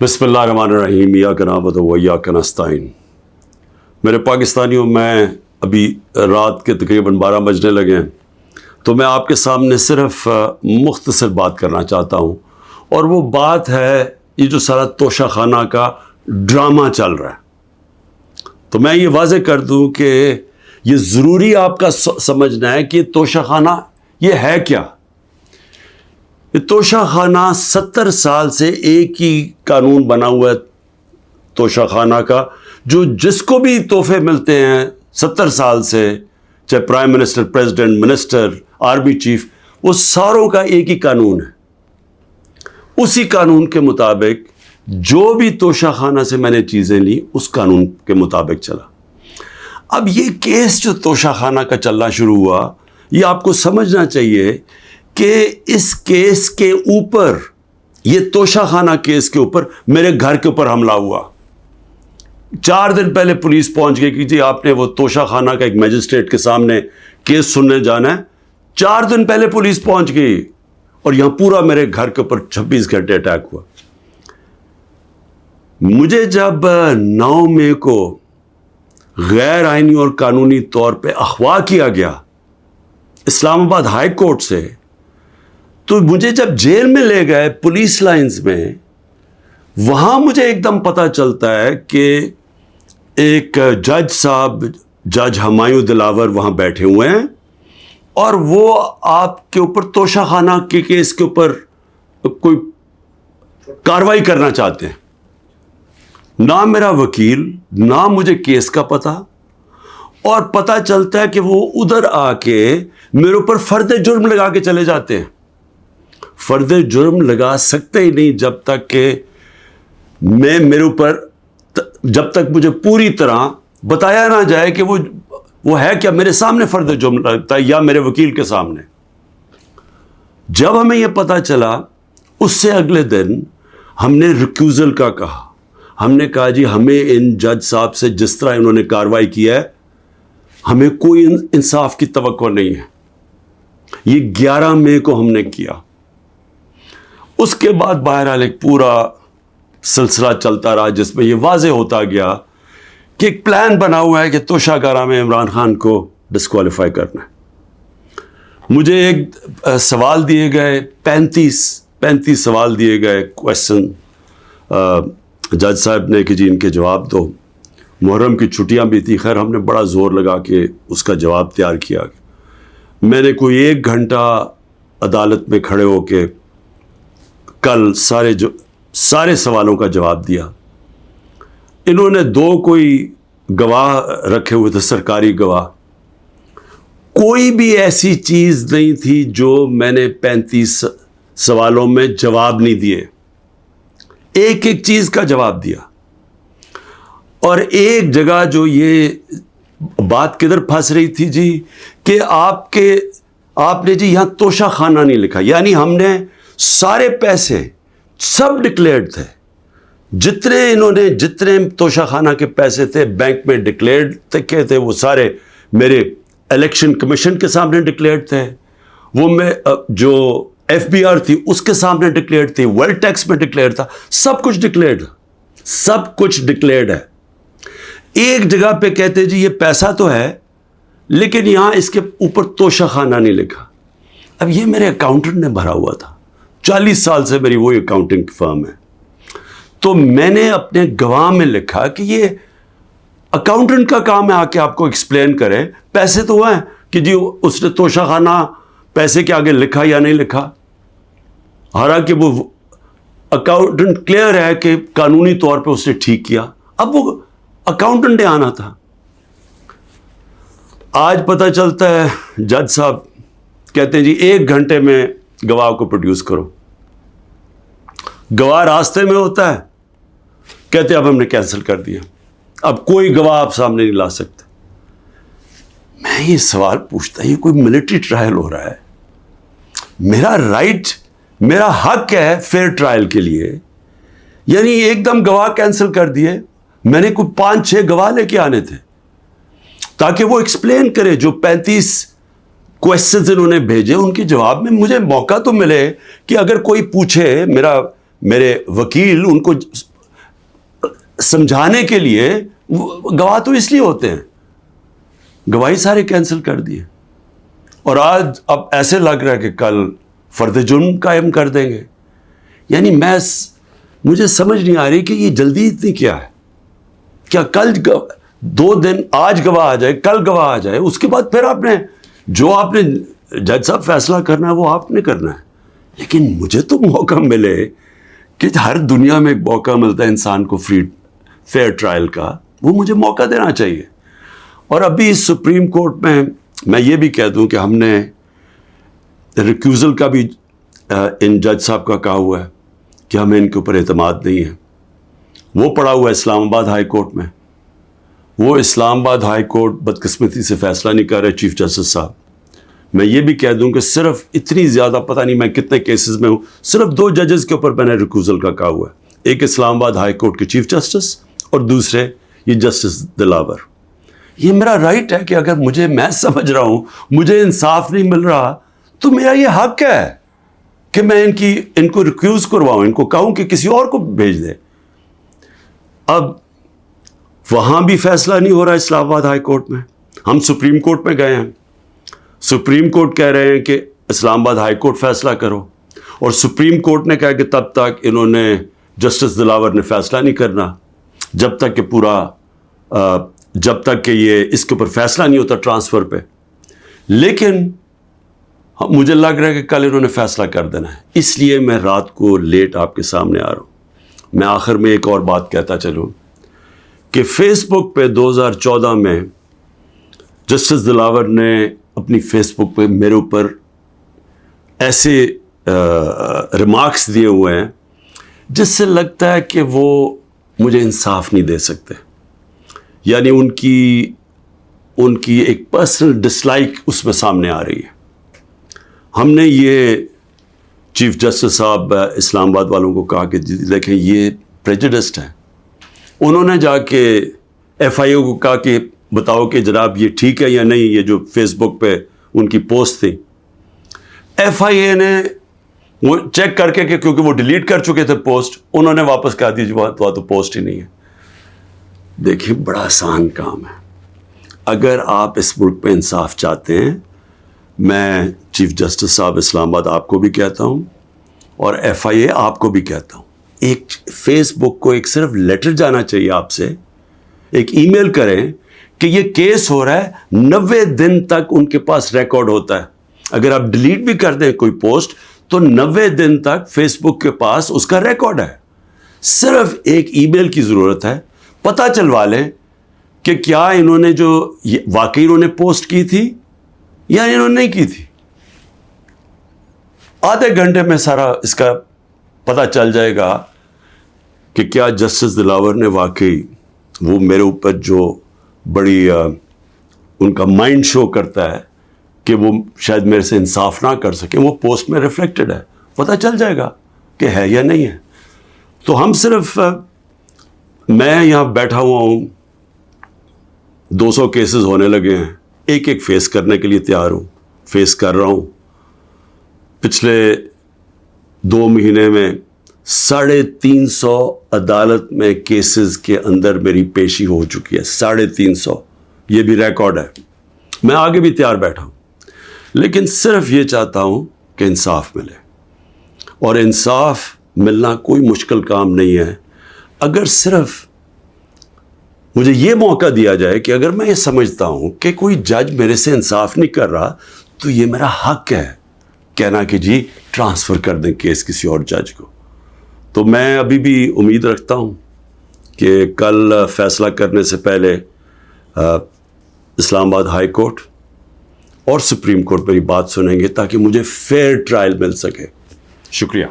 بسم اللہ الرحمن الرحیم ایاک نعبد و ایاک نستعین۔ میرے پاکستانیوں، میں ابھی رات کے تقریباً 12 بجنے لگے ہیں، تو میں آپ کے سامنے صرف مختصر بات کرنا چاہتا ہوں، اور وہ بات ہے یہ جو سارا توشہ خانہ کا ڈرامہ چل رہا ہے۔ تو میں یہ واضح کر دوں کہ یہ ضروری آپ کا سمجھنا ہے کہ یہ توشہ خانہ یہ ہے کیا۔ یہ توشہ خانہ 70 سال سے ایک ہی قانون بنا ہوا ہے توشہ خانہ کا، جو جس کو بھی تحفے ملتے ہیں 70 سال سے، چاہے prime minister, president, minister, army chief, وہ ساروں کا ایک ہی قانون ہے۔ اسی قانون کے مطابق جو بھی توشہ خانہ سے میں نے چیزیں لی، اس قانون کے مطابق چلا۔ اب یہ کیس جو توشہ خانہ کا چلنا شروع ہوا، یہ آپ کو سمجھنا چاہیے کہ اس کیس کے اوپر، یہ توشہ خانہ کیس کے اوپر میرے گھر کے اوپر حملہ ہوا۔ 4 دن پہلے پولیس پہنچ گئی کہ جی آپ نے وہ توشہ خانہ کا ایک میجسٹریٹ کے سامنے کیس سننے جانا ہے۔ 4 دن پہلے پولیس پہنچ گئی، اور یہاں پورا میرے گھر کے اوپر 26 گھنٹے اٹیک ہوا۔ مجھے جب 9 مئی کو غیر آئینی اور قانونی طور پہ اغوا کیا گیا اسلام آباد ہائی کورٹ سے، تو مجھے جب جیل میں لے گئے پولیس لائنز میں، وہاں مجھے ایک دم پتہ چلتا ہے کہ ایک جج صاحب، جج ہمایوں دلاور وہاں بیٹھے ہوئے ہیں، اور وہ آپ کے اوپر توشہ خانہ کے کیس کے اوپر کوئی کارروائی کرنا چاہتے ہیں۔ نہ میرا وکیل، نہ مجھے کیس کا پتہ، اور پتہ چلتا ہے کہ وہ ادھر آ کے میرے اوپر فرد جرم لگا کے چلے جاتے ہیں۔ فرد جرم لگا سکتے ہی نہیں جب تک کہ میرے اوپر، جب تک مجھے پوری طرح بتایا نہ جائے کہ وہ ہے کیا، میرے سامنے فرد جرم لگتا ہے یا میرے وکیل کے سامنے۔ جب ہمیں یہ پتہ چلا، اس سے اگلے دن ہم نے ریکیوزل کا کہا۔ ہم نے کہا جی ہمیں ان جج صاحب سے جس طرح انہوں نے کارروائی کی ہے، ہمیں کوئی انصاف کی توقع نہیں ہے۔ یہ 11 مئی کو ہم نے کیا۔ اس کے بعد بہرحال ایک پورا سلسلہ چلتا رہا، جس میں یہ واضح ہوتا گیا کہ ایک پلان بنا ہوا ہے کہ توشہ خانہ میں عمران خان کو ڈسکوالیفائی کرنا ہے۔ مجھے ایک سوال دیے گئے، 35 سوال دیے گئے، کویسچن جج صاحب نے کہ جی ان کے جواب دو۔ محرم کی چھٹیاں بھی تھی، خیر ہم نے بڑا زور لگا کے اس کا جواب تیار کیا۔ میں نے کوئی 1 گھنٹہ عدالت میں کھڑے ہو کے کل سارے سوالوں کا جواب دیا۔ انہوں نے 2 کوئی گواہ رکھے ہوئے تھے، سرکاری گواہ۔ کوئی بھی ایسی چیز نہیں تھی جو میں نے 35 سوالوں میں جواب نہیں دیے، ایک ایک چیز کا جواب دیا۔ اور ایک جگہ جو یہ بات کدھر پھنس رہی تھی جی، کہ آپ نے جی یہاں توشہ خانہ نہیں لکھا، یعنی ہم نے سارے پیسے سب ڈکلیئرڈ تھے، جتنے توشہ خانہ کے پیسے تھے بینک میں ڈکلیئرڈ تھے، وہ سارے میرے الیکشن کمیشن کے سامنے ڈکلیئرڈ تھے، وہ میں جو FBR تھی اس کے سامنے ڈکلیئرڈ تھی، ویلتھ ٹیکس میں ڈکلیئرڈ تھا، سب کچھ ڈکلیئرڈ ہے۔ ایک جگہ پہ کہتے جی یہ پیسہ تو ہے، لیکن یہاں اس کے اوپر توشہ خانہ نہیں لکھا۔ اب یہ میرے اکاؤنٹنٹ نے بھرا ہوا تھا، 40 سال سے میری وہی اکاؤنٹنگ فرم ہے۔ تو میں نے اپنے گواہ میں لکھا کہ یہ اکاؤنٹنٹ کا کام ہے آ کے آپ کو ایکسپلین کرے، پیسے تو ہیں کہ جی اس نے توشہ خانہ پیسے کے آگے لکھا یا نہیں لکھا۔ حالانکہ وہ اکاؤنٹنٹ کلیئر ہے کہ قانونی طور پہ اس نے ٹھیک کیا، اب وہ اکاؤنٹنٹ نے آنا تھا۔ آج پتہ چلتا ہے جج صاحب کہتے ہیں جی 1 گھنٹے میں گواہ کو پروڈیوس کرو۔ گواہ راستے میں ہوتا ہے، کہتے اب ہم نے کینسل کر دیا، اب کوئی گواہ آپ سامنے نہیں لا سکتے۔ میں یہ سوال پوچھتا، یہ کوئی ملٹری ٹرائل ہو رہا ہے، میرا رائٹ، میرا حق ہے فیئر ٹرائل کے لیے، یعنی ایک دم گواہ کینسل کر دیے۔ میں نے کوئی 5-6 گواہ لے کے آنے تھے تاکہ وہ ایکسپلین کرے، جو 35 کویسچنز انہوں نے بھیجے ان کے جواب میں مجھے موقع تو ملے کہ اگر کوئی پوچھے، میرے وکیل ان کو سمجھانے کے لیے گواہ تو اس لیے ہوتے ہیں. گواہی سارے کینسل کر دیے اور آج اب ایسے لگ رہا ہے کہ کل فرد جرم قائم کر دیں گے. یعنی مجھے سمجھ نہیں آ رہی کہ یہ جلدی اتنی کیا ہے. کیا کل 2 دن آج گواہ آ جائے, کل گواہ آ جائے, اس کے بعد پھر آپ نے جج صاحب فیصلہ کرنا ہے وہ آپ نے کرنا ہے. لیکن مجھے تو موقع ملے کہ ہر دنیا میں ایک موقع ملتا ہے انسان کو فیئر ٹرائل کا, وہ مجھے موقع دینا چاہیے. اور ابھی سپریم کورٹ میں یہ بھی کہہ دوں کہ ہم نے ریکیوزل کا بھی ان جج صاحب کا کہا ہوا ہے کہ ہمیں ان کے اوپر اعتماد نہیں ہے. وہ پڑا ہوا ہے اسلام آباد ہائی کورٹ میں. وہ اسلام آباد ہائی کورٹ بدقسمتی سے فیصلہ نہیں کر رہے چیف جسٹس صاحب. میں یہ بھی کہہ دوں کہ صرف اتنی زیادہ پتہ نہیں میں کتنے کیسز میں ہوں, صرف 2 ججز کے اوپر میں نے ریکیوزل کا کہا ہوا ہے. ایک اسلام آباد ہائی کورٹ کے چیف جسٹس اور دوسرے یہ جسٹس دلاور. یہ میرا رائٹ ہے کہ اگر میں سمجھ رہا ہوں مجھے انصاف نہیں مل رہا تو میرا یہ حق ہے کہ میں ان کو ریکیوز کرواؤں, ان کو کہوں کہ کسی اور کو بھیج دے. اب وہاں بھی فیصلہ نہیں ہو رہا اسلام آباد ہائی کورٹ میں. ہم سپریم کورٹ میں گئے ہیں, سپریم کورٹ کہہ رہے ہیں کہ اسلام آباد ہائی کورٹ فیصلہ کرو, اور سپریم کورٹ نے کہا کہ تب تک انہوں نے جسٹس دلاور نے فیصلہ نہیں کرنا جب تک کہ یہ اس کے اوپر فیصلہ نہیں ہوتا ٹرانسفر پہ. لیکن مجھے لگ رہا ہے کہ کل انہوں نے فیصلہ کر دینا ہے, اس لیے میں رات کو لیٹ آپ کے سامنے آ رہا ہوں. میں آخر میں ایک اور بات کہتا چلوں کہ فیس بک پہ 2014 میں جسٹس دلاور نے اپنی فیس بک پہ میرے اوپر ایسے ریمارکس دیے ہوئے ہیں جس سے لگتا ہے کہ وہ مجھے انصاف نہیں دے سکتے. یعنی ان کی ایک پرسنل ڈسلائک اس میں سامنے آ رہی ہے. ہم نے یہ چیف جسٹس صاحب اسلام آباد والوں کو کہا کہ دیکھیں یہ پریجوڈسڈ ہے. انہوں نے جا کے ایف آئی او کو کہا کہ بتاؤ کہ جناب یہ ٹھیک ہے یا نہیں, یہ جو فیس بک پہ ان کی پوسٹ تھی. ایف آئی اے نے وہ چیک کر کے کہ کیونکہ وہ ڈیلیٹ کر چکے تھے پوسٹ, انہوں نے واپس کہا دی وہاں تو پوسٹ ہی نہیں ہے. دیکھیں بڑا آسان کام ہے. اگر آپ اس ملک پہ انصاف چاہتے ہیں, میں چیف جسٹس صاحب اسلام آباد آپ کو بھی کہتا ہوں اور ایف آئی اے آپ کو بھی کہتا ہوں, ایک فیس بک کو ایک صرف لیٹر جانا چاہیے آپ سے, ایک ای میل کریں کہ یہ کیس ہو رہا ہے, 90 دن تک ان کے پاس ریکارڈ ہوتا ہے. اگر آپ ڈیلیٹ بھی کر دیں کوئی پوسٹ تو 90 دن تک فیس بک کے پاس اس کا ریکارڈ ہے. صرف ایک ای میل کی ضرورت ہے, پتہ چلوا لیں کہ کیا انہوں نے جو واقعی انہوں نے پوسٹ کی تھی یا انہوں نے نہیں کی تھی. آدھے گھنٹے میں سارا اس کا پتہ چل جائے گا کہ کیا جسٹس دلاور نے واقعی وہ میرے اوپر جو بڑی ان کا مائنڈ شو کرتا ہے کہ وہ شاید میرے سے انصاف نہ کر سکیں, وہ پوسٹ میں ریفلیکٹڈ ہے. پتہ چل جائے گا کہ ہے یا نہیں ہے. تو ہم صرف میں یہاں بیٹھا ہوا ہوں, 200 کیسز ہونے لگے ہیں, ایک فیس کرنے کے لیے تیار ہوں, فیس کر رہا ہوں. پچھلے 2 مہینے میں 350 عدالت میں کیسز کے اندر میری پیشی ہو چکی ہے. 350, یہ بھی ریکارڈ ہے. میں آگے بھی تیار بیٹھا ہوں, لیکن صرف یہ چاہتا ہوں کہ انصاف ملے. اور انصاف ملنا کوئی مشکل کام نہیں ہے. اگر صرف مجھے یہ موقع دیا جائے کہ اگر میں یہ سمجھتا ہوں کہ کوئی جج میرے سے انصاف نہیں کر رہا تو یہ میرا حق ہے کہنا کہ جی ٹرانسفر کر دیں کیس کسی اور جج کو. تو میں ابھی بھی امید رکھتا ہوں کہ کل فیصلہ کرنے سے پہلے اسلام آباد ہائی کورٹ اور سپریم کورٹ میری بات سنیں گے تاکہ مجھے فیئر ٹرائل مل سکے. شکریہ.